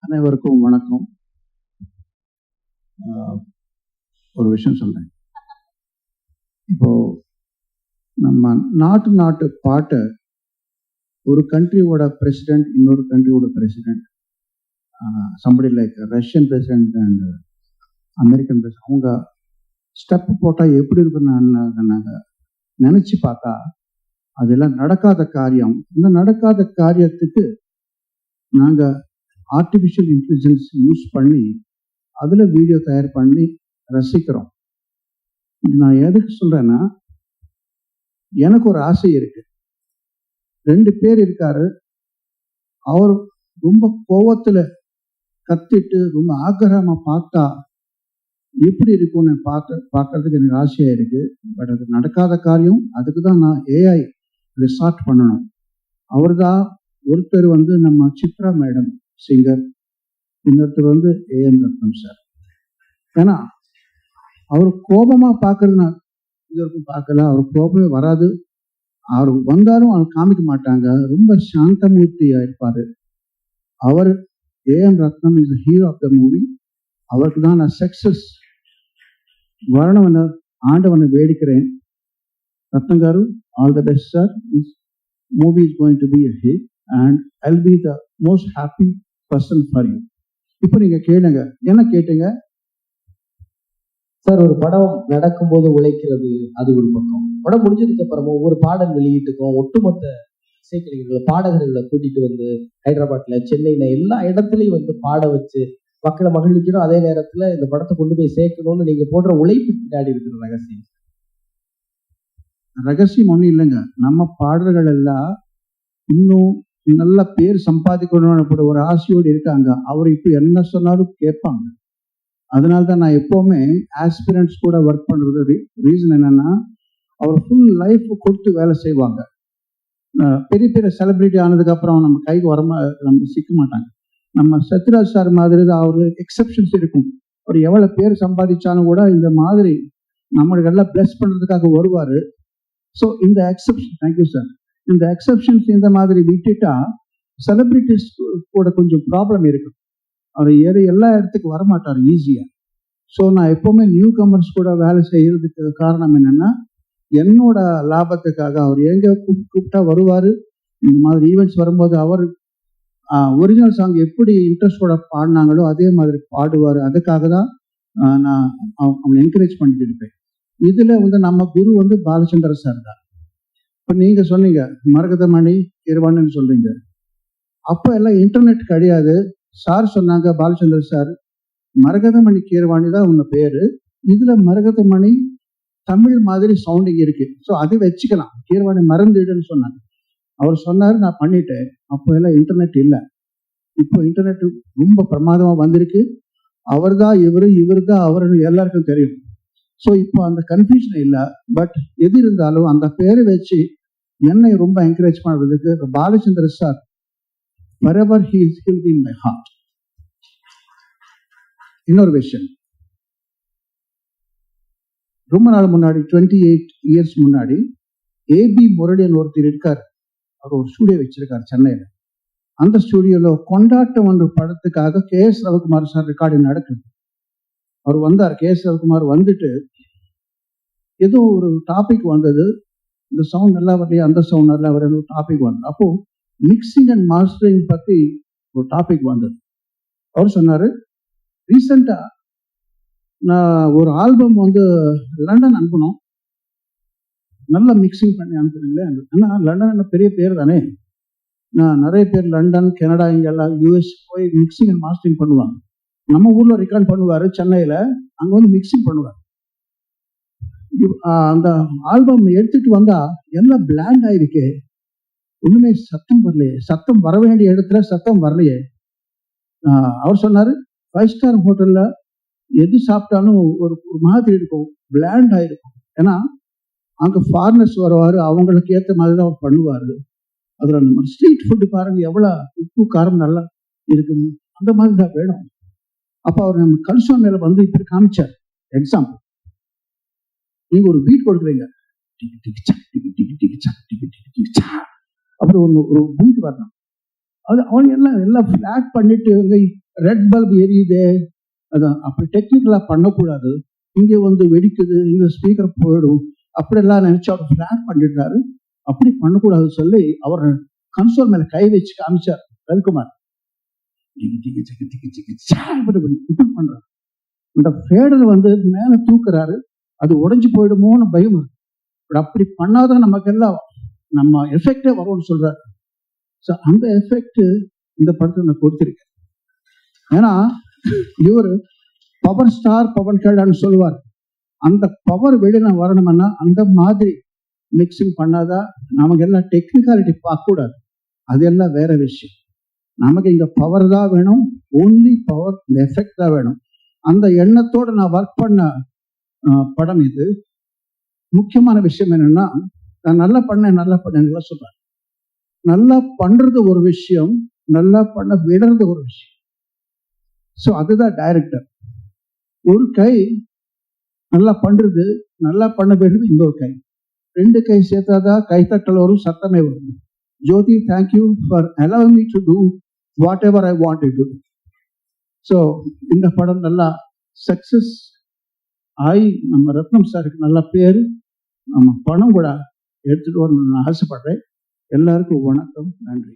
அனைவருக்கும் வணக்கம். ஒரு விஷயம் சொல்றேன். இப்போ நம்ம நாட்டு பாட்டை ஒரு கண்ட்ரியோட பிரசிடென்ட் இன்னொரு கண்ட்ரியோட president, somebody like Russian president and American president, அவங்க ஸ்டெப் போட்டால் எப்படி இருக்குன்னு நாங்கள் நினச்சி பார்த்தா அதெல்லாம் நடக்காத காரியம். இந்த நடக்காத காரியத்துக்கு நாங்கள் ஆர்டிஃபிஷியல் இன்டெலிஜென்ஸ் யூஸ் பண்ணி அதில் வீடியோ தயார் பண்ணி ரசிக்கிறோம். நான் எதுக்கு சொல்கிறேன்னா, எனக்கு ஒரு ஆசை இருக்கு. 2 பேர் இருக்காரு. அவர் ரொம்ப கோவத்தில் கத்திட்டு ரொம்ப ஆக்கிரகமாக பார்த்தா எப்படி இருக்கும்னு பார்க்கறதுக்கு எனக்கு ஆசையாக இருக்கு. பட் அது நடக்காத காரியம். அதுக்கு தான் நான் ஏஐ ரிசார்ட் பண்ணணும். அவர் தான் ஒருத்தர் நம்ம சித்ரா மேடம் சிங்கர், இன்னொருத்தர் ஏஎம் ரத்னம் சார். ஏன்னா அவர் கோபமாக பார்க்கறதுனா இதற்கும் பார்க்கல, அவர் கோபமே வராது. அவர் வந்தாலும் அவர் காமிக்க மாட்டாங்க, ரொம்ப சாந்தமூர்த்தியாக இருப்பார். அவர் AM Rathnam is the hero of the movie. அவருக்கு தான் நான் சக்சஸ் வரணும்னு ஆண்டவனை வேடிக்கிறேன். Rathnam garu, all the best sir. This movie is going to be a hit and I'll be the most happy person for you. இப்போ நீங்க கேளுங்க, என்ன கேட்டீங்க சார்? ஒரு படம் நடக்கும்போது உழைக்கிறது அது ஒரு பக்கம், படம் முடிஞ்சதுக்கு அப்புறமா ஒவ்வொரு பாடல் வெளியீட்டுக்கும் ஒட்டுமொத்த இசைக்கலைஞர்களை பாடகர்களை கூட்டிட்டு வந்து ஹைதராபாத்ல, சென்னையில எல்லா இடத்துலையும் பாட வச்சு மக்களை மகிழ்விக்கணும். அதே நேரத்துல இந்த படத்தை கொண்டு போய் சேர்க்கணும்னு நீங்க போடுற உழைப்பு பின்னாடி இருக்கிற ரகசியம் ஒன்றும் இல்லைங்க. நம்ம பாடல்கள் எல்லாம் இன்னும் நல்ல பேர் சம்பாதிக்கணும்னு ஒரு ஆசையோடு இருக்காங்க. அவர் இப்போ என்ன சொன்னாலும் கேட்பாங்க. அதனால தான் நான் எப்போவுமே ஆஸ்பிரண்ட்ஸ் கூட ஒர்க் பண்ணுறது ரீசன் என்னன்னா, அவர் ஃபுல் லைஃப் கொடுத்து வேலை செய்வாங்க. பெரிய பெரிய செலிபிரிட்டி ஆனதுக்கப்புறம் நம்ம கைக்கு நம்ம சிக்க மாட்டாங்க. நம்ம சத்யராஜ் சார் மாதிரி தான் அவரு எக்ஸப்ஷன்ஸ் இருக்கும். அவர் எவ்வளோ பேர் சம்பாதிச்சாலும் கூட இந்த மாதிரி நம்மளுக்கு எல்லாம் பிளஸ் பண்ணுறதுக்காக வருவார். ஸோ இந்த எக்ஸப்ஷன், தேங்க்யூ சார், இந்த எக்ஸப்ஷன்ஸ் இந்த மாதிரி விட்டுட்டா செலிபிரிட்டிஸ் கூட கொஞ்சம் ப்ராப்ளம் இருக்கு. அவர் எல்லா இடத்துக்கு வரமாட்டார் ஈஸியாக. ஸோ நான் எப்போவுமே நியூ கமர்ஸ் கூட வேலை செய்யறதுக்கு காரணம் என்னென்னா, என்னோட லாபத்துக்காக. அவர் எங்கே கூப்பிட்டா வருவார். இந்த மாதிரி ஈவெண்ட்ஸ் வரும்போது அவர் ஒரிஜினல் சாங் எப்படி இன்ட்ரெஸ்டோட பாடினாங்களோ அதே மாதிரி பாடுவார். அதுக்காக தான் நான் அவனை என்கரேஜ் பண்ணிட்டு இருப்பேன். இதில் நம்ம குரு பாலச்சந்திர சார் தான். இப்போ நீங்கள் சொன்னீங்க மரகதமணி கீரவாணின்னு சொல்கிறீங்க. அப்போ எல்லாம் இன்டர்நெட் கிடையாது. சார் சொன்னாங்க, பாலச்சந்திர சார், மரகதமணி கீரவாணி தான் உங்க பேர், இதில் மரகதமணி தமிழ் மாதிரி சவுண்டிங் இருக்கு, ஸோ அது வச்சுக்கலாம், கீரவாணி மறந்துடுன்னு சொன்னாங்க. அவர் சொன்னார், நான் பண்ணிட்டேன். அப்போ எல்லாம் இன்டர்நெட் இல்லை. இப்போ இன்டர்நெட் ரொம்ப பிரமாதமாக வந்திருக்கு. அவர் தான் இவர் தான் அவர்னு எல்லாருக்கும் தெரியும். ஸோ இப்போ அந்த கன்ஃபியூஷன் இல்லை. பட் எது இருந்தாலும் அந்த பேரை வச்சு என்னை ரொம்ப என்கரேஜ் பண்ணுறதுக்கு Balachandra sir wherever he is, he will be in my heart. இன்னொரு விஷயம், ரொம்ப நாள் முன்னாடி 28 years முன்னாடி ஏபி முரளியன் ஒருத்தர் இருக்கார். அவர் ஒரு ஸ்டூடியோ வச்சிருக்காரு சென்னையில். அந்த ஸ்டூடியோவில் கொண்டாட்டம் என்ற படத்துக்காக KS ரவிக்குமார் சார் ரெக்கார்டிங் நடக்குது. அவர் வந்தார். KS ரவிக்குமார் வந்துட்டு ஏதோ ஒரு டாபிக் வந்தது. இந்த சவுண்ட் நல்லா வரலையா, அந்த சவுண்ட் நல்லா வர டாபிக் வந்தது. அப்போ மிக்சிங் அண்ட் மாஸ்டரிங் பற்றி ஒரு டாபிக் வந்தது. அவர் சொன்னார், ரீசெண்டாக நான் ஒரு ஆல்பம் லண்டன் அனுப்பணும், நல்லா மிக்சிங் பண்ணி அனுப்புறீங்களே. ஏன்னா லண்டன் என்ன பெரிய பேர் தானே. நான் நிறைய பேர் லண்டன், கனடா, இங்கெல்லாம் US போய் மிக்சிங் அண்ட் மாஸ்டரிங் பண்ணுவாங்க. நம்ம ஊரில் ரெக்கார்ட் பண்ணுவார், சென்னையில் அங்கே மிக்சிங் பண்ணுவார். அந்த ஆல்பம் எடுத்துட்டு வந்தால் எல்லாம் பிளாண்ட் ஆயிருக்கு, ஒன்றுமே சத்தம் வரலையே, சத்தம் வர வேண்டிய இடத்துல சத்தம் வரலையே. அவர் சொன்னார், 5 star ஹோட்டலில் எது சாப்பிட்டாலும் ஒரு மாதிரி இருக்கும், பிளாண்ட் ஆகிருக்கும். ஏன்னா அங்கே ஃபாரினர்ஸ் வருவார், அவங்களுக்கு ஏற்ற மாதிரி தான் அவர் பண்ணுவார். அதில் நம்ம ஸ்ட்ரீட் ஃபுட்டு பாருங்கள், எவ்வளோ உப்பு காரம் நல்லா இருக்குன்னு, அந்த மாதிரி தான் வேணும். அப்போ அவர் நம்ம கல்சோன் மேலே இப்படி காமிச்சார். எக்ஸாம்பிள், நீங்கள் ஒரு பீட் கொடுக்குறீங்க, அப்படி ஒரு பீட் வரணும். அது அவங்க எல்லாம் ஃபிளாட் பண்ணிட்டு ரெட் பல்ப் எரியுதே, அதான் அப்படி டெக்னிக்கலா பண்ணக்கூடாது, இங்க வந்து வெடிக்குது, இங்க ஸ்பீக்கர் போயிடும், அப்படியெல்லாம் நினைச்சு அவர் பிளான் பண்ணிடுறாரு. அப்படி பண்ணக்கூடாதுன்னு சொல்லி அவர் கன்சோல் மேல கை வச்சு காமிச்சார் ரவிக்குமார். இப்படி பண்றாரு. இந்த ஃபேடர் வந்து மேல தூக்குறாரு, அது உடைஞ்சு போயிடுமோன்னு பயம் இருக்கு. அப்படி பண்ணாதான் நமக்கு எல்லாம் நம்ம எஃபெக்டே வரும்னு சொல்றாரு. ஸோ அந்த எஃபெக்ட் இந்த படத்தை நான் கொடுத்துருக்கேன். ஏன்னா இவர் பவர் ஸ்டார் பவன் கல்யாண் சொல்லுவார், அந்த பவர் வெளியில வரணும்னா அந்த மாதிரி மிக்சிங் பண்ணாதான். நமக்கு எல்லாம் டெக்னிக்காலிட்டி பார்க்கக்கூடாது, அதெல்லாம் வேற விஷயம். நமக்கு இங்க பவர் தான் வேணும், ஓன்லி பவர், இந்த எஃபெக்ட் தான் வேணும். அந்த எண்ணத்தோடு நான் ஒர்க் பண்ண படம் இது. முக்கியமான விஷயம் என்னன்னா, நான் நல்லா பண்ணேன் சொல்றேன். நல்லா பண்றது ஒரு விஷயம், நல்லா பண்ண விடுறது ஒரு விஷயம். ஸோ அதுதான் டைரக்டர். ஒரு கை நல்லா பண்றது, நல்லா பண்ண விடுறது இன்னொரு கை, ரெண்டு கை சேர்த்தாதான் கைத்தட்டல் வரும், சத்தமே வரும். Jyothi, thank you for allowing me to do whatever I wanted to do. So இந்த படம் நல்லா சக்சஸ் ஆகி நம்ம ரத்னம் சாருக்கு நல்ல பேர், நம்ம பணம் கூட எடுத்துட்டு வரணும்னு ஆசைப்படுறேன். எல்லாருக்கும் வணக்கம், நன்றி.